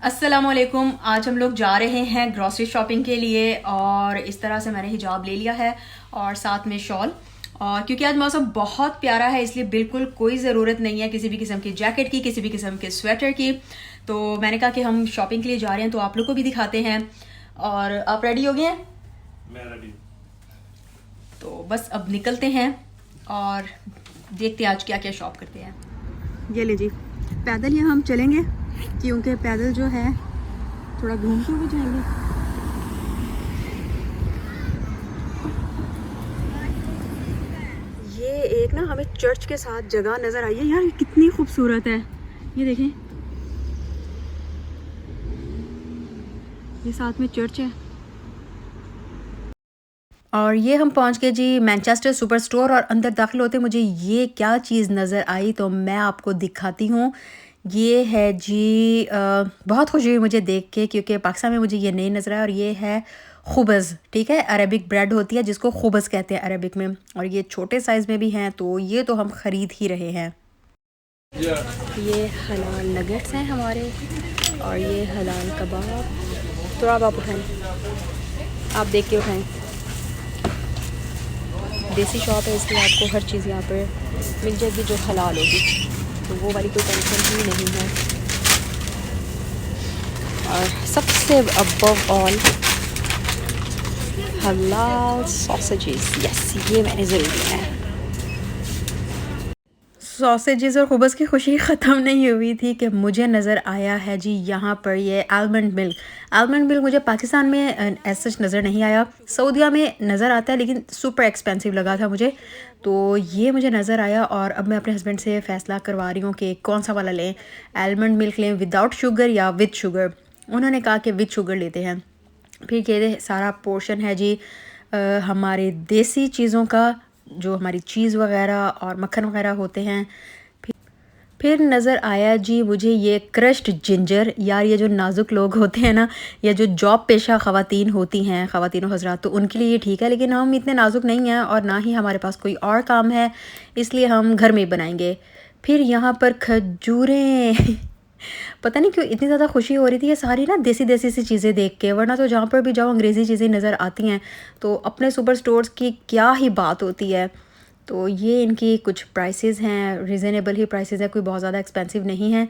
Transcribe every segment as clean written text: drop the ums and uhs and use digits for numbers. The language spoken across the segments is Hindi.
अस्सलामुअलैकुम। आज हम लोग जा रहे हैं ग्रॉसरी शॉपिंग के लिए और इस तरह से मैंने हिजाब ले लिया है और साथ में शॉल। और क्योंकि आज मौसम बहुत प्यारा है इसलिए बिल्कुल कोई ज़रूरत नहीं है किसी भी किस्म की जैकेट की, किसी भी किस्म के स्वेटर की। तो मैंने कहा कि हम शॉपिंग के लिए जा रहे हैं तो आप लोग को भी दिखाते हैं। और आप रेडी हो गए हैं? मैं रेडी। तो बस अब निकलते हैं और देखते हैं आज क्या क्या शॉप करते हैं। ये ले जी, पैदल यहाँ हम चलेंगे क्योंकि पैदल जो है थोड़ा घूम के भी जाएंगे। ये एक ना हमें चर्च के साथ जगह नज़र आई है यार, कितनी खूबसूरत है। ये देखें, ये साथ में चर्च है। और ये हम पहुंच गए जी मैनचेस्टर सुपर स्टोर और अंदर दाखिल होते मुझे ये क्या चीज़ नज़र आई तो मैं आपको दिखाती हूँ। ये है जी बहुत खुशी हुई मुझे देख के क्योंकि पाकिस्तान में मुझे ये नहीं नज़र आया। और ये है खुबज़, ठीक है, अरबिक ब्रेड होती है जिसको खुबज़ कहते हैं अरबिक में। और ये छोटे साइज़ में भी हैं तो ये तो हम ख़रीद ही रहे हैं। ये हलाल नगेट्स हैं हमारे और ये हलाल कबाब। तो अब आप उठाएँ, आप देख के उठाएँ। देसी शॉप है इसलिए आपको हर चीज़ यहाँ पर मिल जाएगी जो हलाल होगी, तो वो वाली कोई टेंशन ही नहीं है। और सबसे अबव ऑल हलाल सॉसेजेस, यस ये मैंने ज़रूर लिया है। सॉसेजेस और खुबज़ की खुशी ख़त्म नहीं हुई थी कि मुझे नज़र आया है जी यहाँ पर ये आलमंड मिल्क। आलमंड मिल्क मुझे पाकिस्तान में ऐसा सच नज़र नहीं आया, सऊदीया में नज़र आता है लेकिन सुपर एक्सपेंसिव लगा था मुझे। तो ये मुझे नज़र आया और अब मैं अपने हस्बैंड से फ़ैसला करवा रही हूँ कि कौन सा वाला लें, आलमंड मिल्क लें विदाउट शुगर या विद शुगर। उन्होंने कहा कि विद शुगर लेते हैं। फिर ये सारा पोर्शन है जी हमारे देसी चीज़ों का, जो हमारी चीज़ वगैरह और मक्खन वगैरह होते हैं। फिर नज़र आया जी मुझे ये क्रश्ड जिंजर। यार ये जो नाजुक लोग होते हैं ना, या जो जॉब पेशा ख़वातीन होती हैं, ख़वातीन हज़रात, तो उनके लिए ये ठीक है लेकिन हम इतने नाजुक नहीं हैं और ना ही हमारे पास कोई और काम है, इसलिए हम घर में ही बनाएंगे। फिर यहाँ पर खजूरें पता नहीं क्यों इतनी ज़्यादा खुशी हो रही थी ये सारी ना देसी देसी सी चीज़ें देख के, वरना तो जहाँ पर भी जाओ अंग्रेज़ी चीज़ें नज़र आती हैं। तो अपने सुपर स्टोर्स की क्या ही बात होती है। तो ये इनकी कुछ प्राइसेस हैं, रिजनेबल ही प्राइसेस है, कोई बहुत ज़्यादा एक्सपेंसिव नहीं है।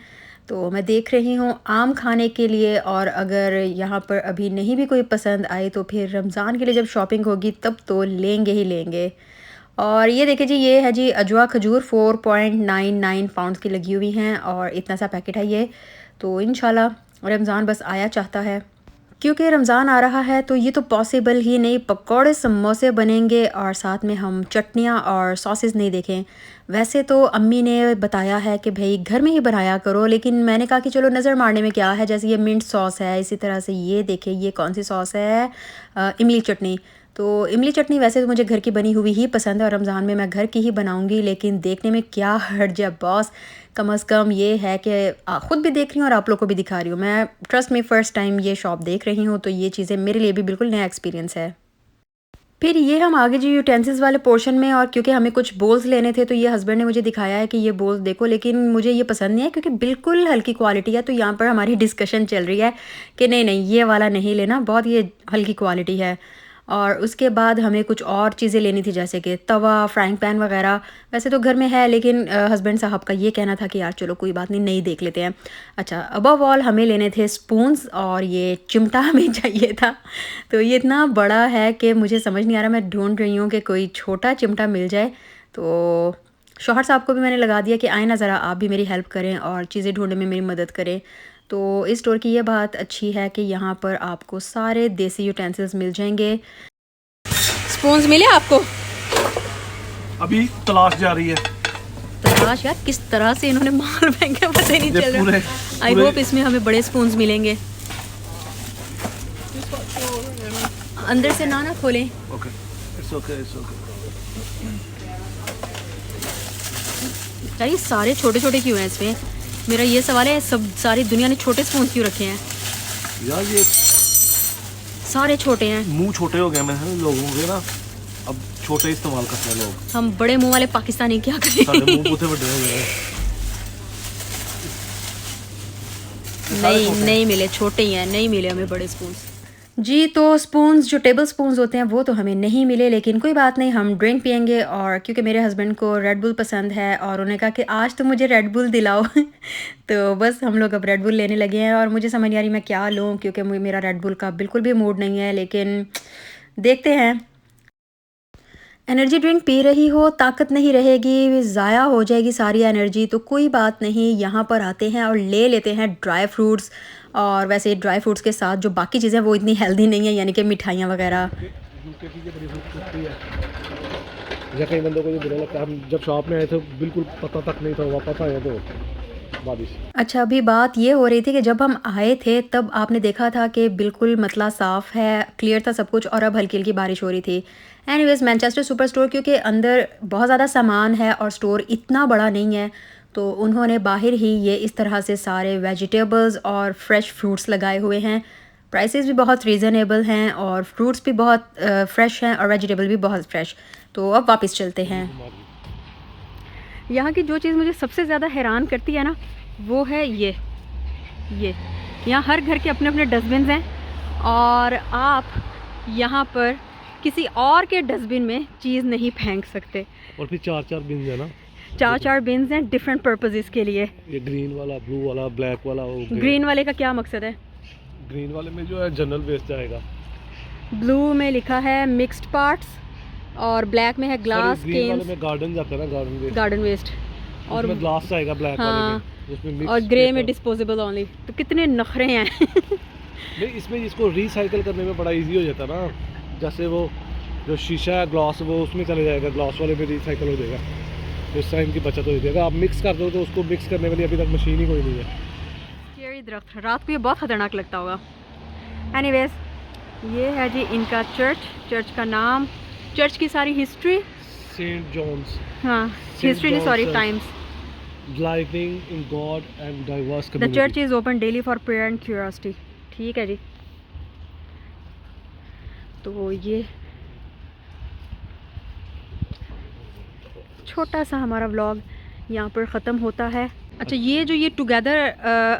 तो मैं देख रही हूँ आम खाने के लिए, और अगर यहाँ पर अभी नहीं भी कोई पसंद आए तो फिर रमज़ान के लिए जब शॉपिंग होगी तब तो लेंगे ही लेंगे। और ये देखिए जी, ये है जी अजवा खजूर 4.99 पाउंड्स की लगी हुई हैं और इतना सा पैकेट है ये। तो इंशाल्लाह रमज़ान बस आया चाहता है, क्योंकि रमज़ान आ रहा है तो ये तो पॉसिबल ही नहीं, पकौड़े समोसे बनेंगे और साथ में हम चटनियाँ और सॉसेस नहीं देखें। वैसे तो अम्मी ने बताया है कि भाई घर में ही बनाया करो, लेकिन मैंने कहा कि चलो नज़र मारने में क्या है। जैसे ये मिंट सॉस है, इसी तरह से ये देखें ये कौन सी सॉस है, इमली चटनी। तो इमली चटनी वैसे तो मुझे घर की बनी हुई ही पसंद है और रमज़ान में मैं घर की ही बनाऊंगी, लेकिन देखने में क्या हर्ज है बॉस। कम अज़ कम ये है कि ख़ुद भी देख रही हूँ और आप लोग को भी दिखा रही हूँ। मैं ट्रस्ट मी फ़र्स्ट टाइम ये शॉप देख रही हूँ तो ये चीज़ें मेरे लिए भी बिल्कुल नया एक्सपीरियंस है। फिर ये हम आगे जी यूटेंसिल्स वाले पोर्शन में, और क्योंकि हमें कुछ बोल्स लेने थे तो ये हस्बैंड ने मुझे दिखाया है कि ये बोल्स देखो, लेकिन मुझे ये पसंद नहीं है क्योंकि बिल्कुल हल्की क्वालिटी है। तो यहाँ पर हमारी डिस्कशन चल रही है कि नहीं नहीं ये वाला नहीं लेना, बहुत ये हल्की क्वालिटी है। और उसके बाद हमें कुछ और चीज़ें लेनी थी जैसे कि तवा, फ्राइंग पैन वगैरह। वैसे तो घर में है लेकिन हस्बैंड साहब का ये कहना था कि यार चलो कोई बात नहीं, नहीं देख लेते हैं। अच्छा, अबव ऑल हमें लेने थे स्पून्स और ये चिमटा हमें चाहिए था। तो ये इतना बड़ा है कि मुझे समझ नहीं आ रहा, मैं ढूंढ रही हूँ कि कोई छोटा चिमटा मिल जाए। तो शौहर साहब को भी मैंने लगा दिया कि आए ना ज़रा आप भी मेरी हेल्प करें और चीज़ें ढूंढने में मेरी मदद करें। तो इस स्टोर की ये बात अच्छी है कि यहाँ पर आपको सारे देसी यूटेंसिल्स मिल जाएंगे। स्पून्स मिले आपको? अभी तलाश जा रही है। तलाश यार, किस तरह से इन्होंने माल फेंका पता ही नहीं चल रहा। आई होप इसमें हमें बड़े स्पून्स मिलेंगे। अंदर से ना खोलें। Okay, it's okay, it's okay. यार ये सारे छोटे छोटे क्यों हैं इसमें? मेरा ये सवाल है, सब सारी दुनिया ने छोटे स्पून क्यों रखे हैं? यार ये सारे छोटे हैं। मुंह छोटे हो गए हैं लोगों के ना, अब छोटे इस्तेमाल करते हैं लोग। हम बड़े मुंह वाले पाकिस्तानी क्या करें? सारे मुंह पूरे बड़े हो गए। सारे नहीं छोटे हैं। नहीं मिले, छोटे ही हैं, नहीं मिले हमें बड़े स्पून्स। जी, तो स्पून्स जो टेबल स्पून्स होते हैं वो तो हमें नहीं मिले, लेकिन कोई बात नहीं, हम ड्रिंक पिएँगे। और क्योंकि मेरे हस्बैंड को रेड बुल पसंद है और उन्होंने कहा कि आज तो मुझे रेड बुल दिलाओ। तो बस हम लोग अब रेड बुल लेने लगे हैं और मुझे समझ नहीं आ रही मैं क्या लूँ, क्योंकि मेरा रेड बुल का बिल्कुल भी मूड नहीं है, लेकिन देखते हैं। एनर्जी ड्रिंक पी रही हो, ताकत नहीं रहेगी, ज़ाया हो जाएगी सारी एनर्जी, तो कोई बात नहीं, यहाँ पर आते हैं और ले लेते हैं ड्राई फ्रूट्स। और वैसे ड्राई फ्रूट्स के साथ जो बाकी चीज़ें वो इतनी हेल्दी नहीं है, यानी कि मिठाइयाँ वगैरह। यूके की ये बड़ी खूबसूरती है। या कई बंदों को ये बुरा लगता है, हम जब शॉप में आए थे बिल्कुल पता तक नहीं था, वापस आए तो बारिश। अच्छा, अभी बात ये हो रही थी कि जब हम आए थे तब आपने देखा था कि बिल्कुल मतला साफ़ है, क्लियर था सब कुछ, और अब हल्की-हल्की बारिश हो रही थी। एनीवेज़, मैनचेस्टर सुपर स्टोर क्योंकि अंदर बहुत ज़्यादा सामान है और स्टोर इतना बड़ा नहीं है, तो उन्होंने बाहर ही ये इस तरह से सारे वेजिटेबल्स और फ्रेश फ्रूट्स लगाए हुए हैं। प्राइसेस भी बहुत रीज़नेबल हैं और फ्रूट्स भी बहुत फ्रेश हैं और वेजिटेबल भी बहुत फ्रेश। तो अब वापस चलते हैं। यहाँ की जो चीज़ मुझे सबसे ज़्यादा हैरान करती है ना, वो है ये यहाँ हर घर के अपने अपने डस्टबिन हैं और आप यहाँ पर किसी और के डस्टबिन में चीज़ नहीं फेंक सकते। और फिर चार चार बिन है ना, चार बिन्स हैं डिफरेंट पर्पसेस के लिए। ये ग्रीन वाला, ब्लू वाला, ब्लैक वाला, ग्रीन वाले का क्या मकसद है? ग्रीन वाले में जो है जनरल वेस्ट जाएगा। ब्लू में लिखा है मिक्स्ड पार्ट्स और ब्लैक में है ग्लास ग्रीन वाले केन्स, में गार्डन जाता है ना, गार्डन वेस्ट, गार्डन वेस्ट। और उसमें ग्लास आएगा ब्लैक वाले हाँ, में, उसमें मिक्स और ग्रे में पेपर। Disposable only. तो कितने नखरे हैं। नहीं, इसमें इसको रिसाइकल करने में बड़ा इजी हो जाता है ना, जैसे वो जो शीशा है ग्लास वो उसमें चले जाएगा, ग्लास वाले में रिसाइकल हो जाएगा, तो इस टाइम की बचत हो जाएगी। अगर आप मिक्स कर दो तो उसको मिक्स करने के लिए अभी तक मशीन ही कोई नहीं है। स्केरी दरख्त, रात को ये बहुत ख़तरनाक लगता होगा। एनीवेज, ये है जी इनका चर्च का नाम, चर्च की सारी हिस्ट्री। सेंट जॉन्स, हाँ, Saint हिस्ट्री नहीं, John's sorry, Church. Times. believing in God and diverse the community. Church is open daily for prayer and curiosity. ठीक है जी। तो ये छोटा सा हमारा व्लॉग यहाँ पर ख़त्म होता है। अच्छा, ये टुगेदर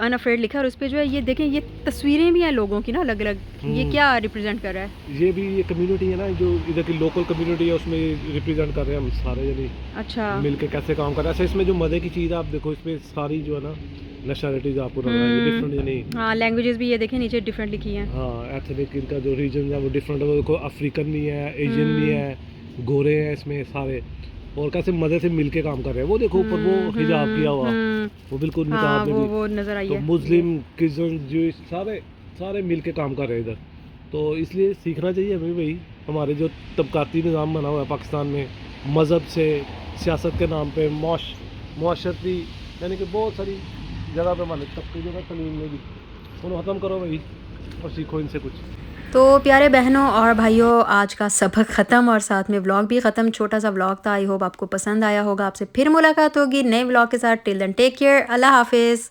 अनअफ्रेड लिखा है और उस पर जो है ये देखें, ये तस्वीरें भी हैं लोगों की ना अलग अलग। ये क्या रिप्रेजेंट कर रहा है? ये भी ये कम्युनिटी है ना, जो इधर की लोकल कम्युनिटी है, उसमें रिप्रेजेंट कर रहे हैं हम सारे जने अच्छा, मिलके कैसे काम कर रहे हैं। ऐसे इसमें जो मज़े की चीज़ है, आप देखो इसमें सारी जो है ना नेशनलिटीज आपको नजर आएंगी, डिफरेंट यानी। हाँ, लैंग्वेजेस भी ये देखें नीचे डिफरेंट लिखी हैं। हाँ, एथनिक इनका जो रीजन है वो डिफरेंट है, वो देखो अफ्रीकन नहीं है, एशियन नहीं है, गोरे हैं इसमें सारे, और कैसे मज़े से मिलके काम कर रहे हैं। वो देखो ऊपर वो हिजाब किया हुआ, वो बिल्कुल हाँ, निकाब में भी, वो नज़र आई तो है। मुस्लिम, क्रिश्चियन, ज्यूइश सारे मिलके काम कर रहे हैं इधर। तो इसलिए सीखना चाहिए हमें भाई, हमारे जो तबकाती निज़ाम बना हुआ है पाकिस्तान में, मज़हब से, सियासत के नाम पे, मुआशरती, यानी कि बहुत सारी जगह पे हमारे तबके जो है तलीम में भी, उन्हें ख़त्म करो भाई और सीखो इनसे कुछ। तो प्यारे बहनों और भाइयों, आज का सबक ख़त्म और साथ में व्लॉग भी ख़त्म। छोटा सा व्लॉग था, आई होप आपको पसंद आया होगा। आपसे फिर मुलाकात होगी नए व्लॉग के साथ। टिल देन टेक केयर, अल्लाह हाफिज़।